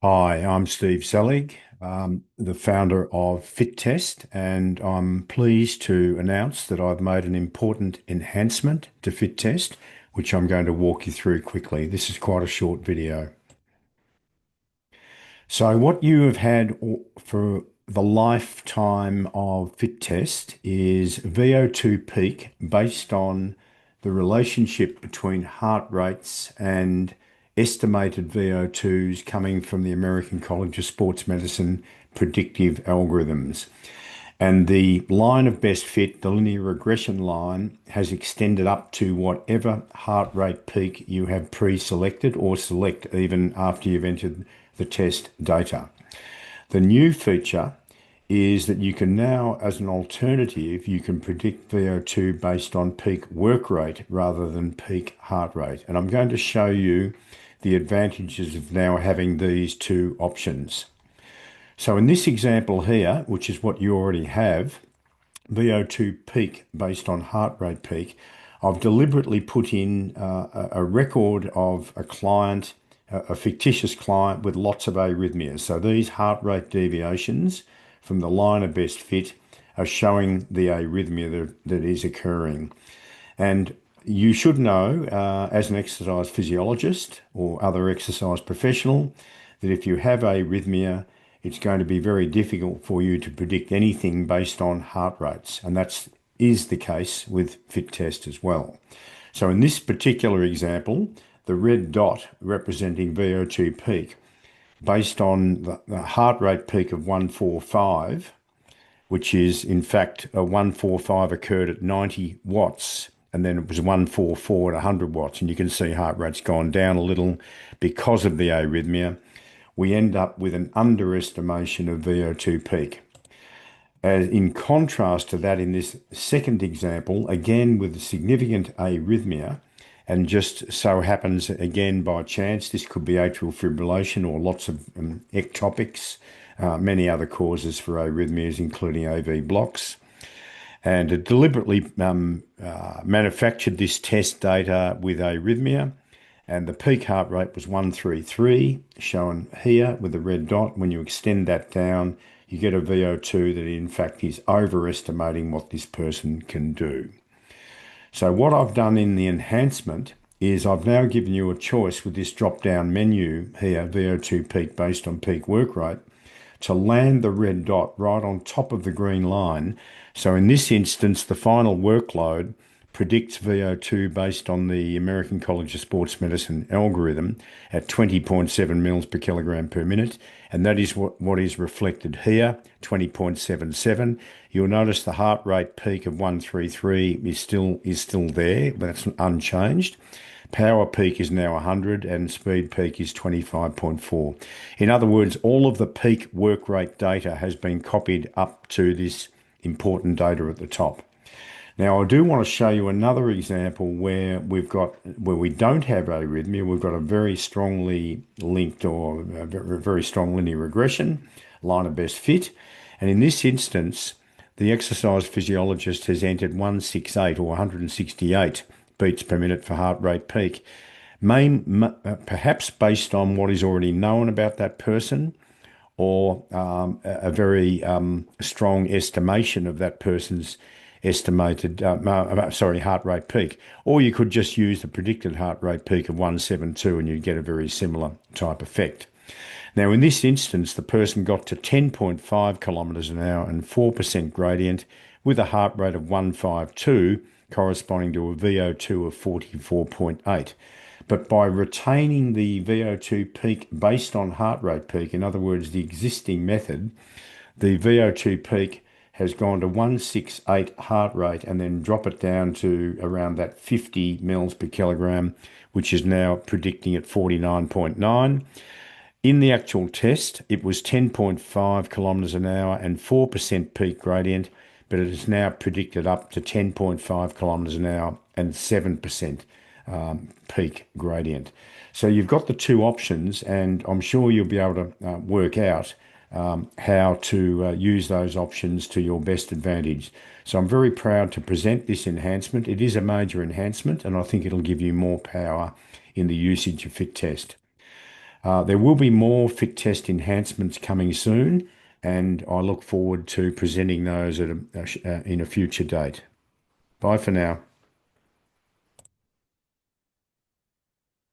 Hi, I'm Steve Selig, the founder of FitTest, and I'm pleased to announce that I've made an important enhancement to FitTest, which I'm going to walk you through quickly. This is quite a short video. So, what you have had for the lifetime of FitTest is VO2 peak based on the relationship between heart rates and estimated VO2s coming from the American College of Sports Medicine predictive algorithms. And the line of best fit, the linear regression line, has extended up to whatever heart rate peak you have pre-selected or select even after you've entered the test data. The new feature is that you can now, as an alternative, you can predict VO2 based on peak work rate rather than peak heart rate. And I'm going to show you the advantages of now having these two options. So in this example here, which is what you already have, VO2 peak based on heart rate peak, I've deliberately put in a record of a client, a fictitious client with lots of arrhythmias. So these heart rate deviations from the line of best fit are showing the arrhythmia that is occurring. And you should know, as an exercise physiologist or other exercise professional, that if you have arrhythmia, it's going to be very difficult for you to predict anything based on heart rates. And that is the case with FitTest as well. So in this particular example, the red dot representing VO2 peak, based on the heart rate peak of 145, which is in fact a 145 occurred at 90 watts, and then it was 144 at 100 watts. And you can see heart rate's gone down a little because of the arrhythmia. We end up with an underestimation of VO2 peak. As in contrast to that, in this second example, again with significant arrhythmia, and just so happens again by chance, this could be atrial fibrillation or lots of ectopics, many other causes for arrhythmias, including AV blocks. And it deliberately manufactured this test data with arrhythmia. And the peak heart rate was 133, shown here with the red dot. When you extend that down, you get a VO2 that in fact is overestimating what this person can do. So what I've done in the enhancement is I've now given you a choice with this drop-down menu here, VO2 peak based on peak work rate, to land the red dot right on top of the green line. So in this instance, the final workload predicts VO2 based on the American College of Sports Medicine algorithm at 20.7 mils per kilogram per minute. And that is what is reflected here, 20.77. You'll notice the heart rate peak of 133 is still there, but that's unchanged. Power peak is now 100 and speed peak is 25.4. In other words, all of the peak work rate data has been copied up to this important data at the top. Now, I do want to show you another example where we don't have arrhythmia. We've got a very strongly linked or a very strong linear regression, line of best fit. And in this instance, the exercise physiologist has entered 168 or 168 beats per minute for heart rate peak, perhaps based on what is already known about that person, or a very strong estimation of that person's estimated, heart rate peak. Or you could just use the predicted heart rate peak of 172 and you'd get a very similar type effect. Now, in this instance, the person got to 10.5 kilometres an hour and 4% gradient with a heart rate of 152, corresponding to a VO2 of 44.8. But by retaining the VO2 peak based on heart rate peak, in other words, the existing method, the VO2 peak has gone to 168 heart rate and then drop it down to around that 50 mils per kilogram, which is now predicting at 49.9. In the actual test, it was 10.5 kilometres an hour and 4% peak gradient, but it is now predicted up to 10.5 kilometres an hour and 7% peak gradient. So you've got the two options, and I'm sure you'll be able to work out how to use those options to your best advantage. So I'm very proud to present this enhancement. It is a major enhancement, and I think it'll give you more power in the usage of FitTest. There will be more fit test enhancements coming soon, and I look forward to presenting those in a future date. Bye for now.